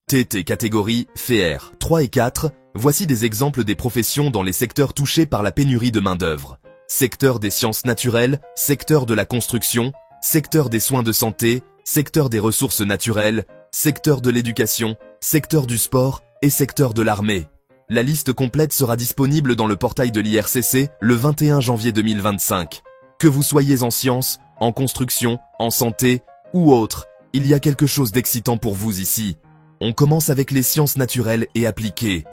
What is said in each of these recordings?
TT catégorie FR 3 et 4, voici des exemples des professions dans les secteurs touchés par la pénurie de main-d'œuvre. Secteur des sciences naturelles, secteur de la construction, secteur des soins de santé, secteur des ressources naturelles, secteur de l'éducation, secteur du sport et secteur de l'armée. La liste complète sera disponible dans le portail de l'IRCC le 21 janvier 2025. Que vous soyez en sciences, en construction, en santé ou autre, il y a quelque chose d'excitant pour vous ici. On commence avec les sciences naturelles et appliquées.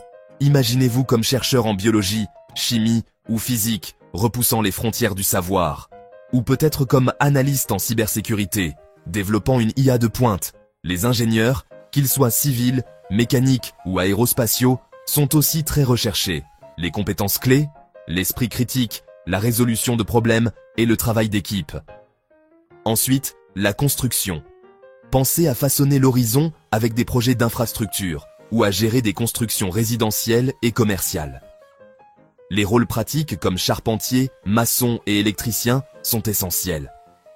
Imaginez-vous comme chercheur en biologie, chimie ou physique, repoussant les frontières du savoir. Ou peut-être comme analyste en cybersécurité, développant une IA de pointe. Les ingénieurs, qu'ils soient civils, mécaniques ou aérospatiaux, sont aussi très recherchés. Les compétences clés, l'esprit critique, la résolution de problèmes et le travail d'équipe. Ensuite, la construction. Pensez à façonner l'horizon avec des projets d'infrastructure ou à gérer des constructions résidentielles et commerciales. Les rôles pratiques comme charpentier, maçon et électricien sont essentiels.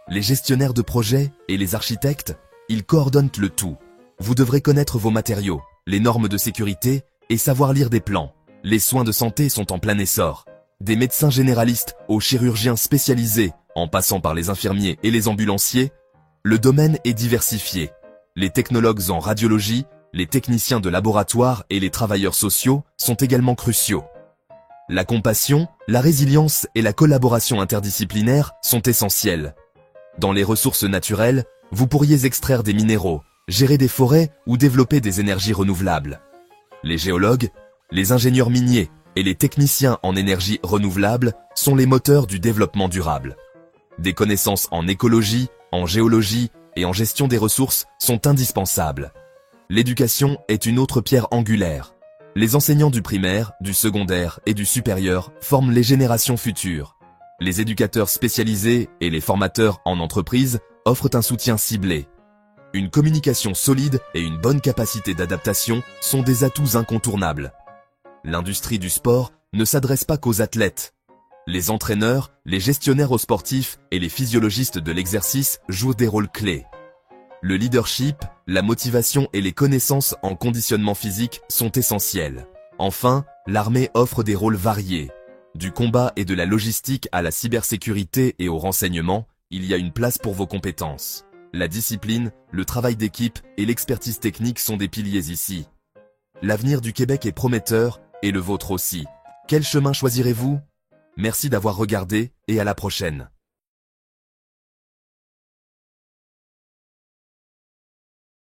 Les gestionnaires de projets et les architectes, ils coordonnent le tout. Vous devrez connaître vos matériaux, les normes de sécurité et savoir lire des plans. Les soins de santé sont en plein essor. Des médecins généralistes aux chirurgiens spécialisés, en passant par les infirmiers et les ambulanciers, le domaine est diversifié. Les technologues en radiologie, les techniciens de laboratoire et les travailleurs sociaux sont également cruciaux. La compassion, la résilience et la collaboration interdisciplinaire sont essentielles. Dans les ressources naturelles, vous pourriez extraire des minéraux, gérer des forêts ou développer des énergies renouvelables. Les géologues, les ingénieurs miniers et les techniciens en énergie renouvelable sont les moteurs du développement durable. Des connaissances en écologie, en géologie et en gestion des ressources sont indispensables. L'éducation est une autre pierre angulaire. Les enseignants du primaire, du secondaire et du supérieur forment les générations futures. Les éducateurs spécialisés et les formateurs en entreprise offrent un soutien ciblé. Une communication solide et une bonne capacité d'adaptation sont des atouts incontournables. L'industrie du sport ne s'adresse pas qu'aux athlètes. Les entraîneurs, les gestionnaires aux sportifs et les physiologistes de l'exercice jouent des rôles clés. Le leadership, la motivation et les connaissances en conditionnement physique sont essentielles. Enfin, l'armée offre des rôles variés. Du combat et de la logistique à la cybersécurité et au renseignement, il y a une place pour vos compétences. La discipline, le travail d'équipe et l'expertise technique sont des piliers ici. L'avenir du Québec est prometteur, et le vôtre aussi. Quel chemin choisirez-vous ? Merci d'avoir regardé et à la prochaine.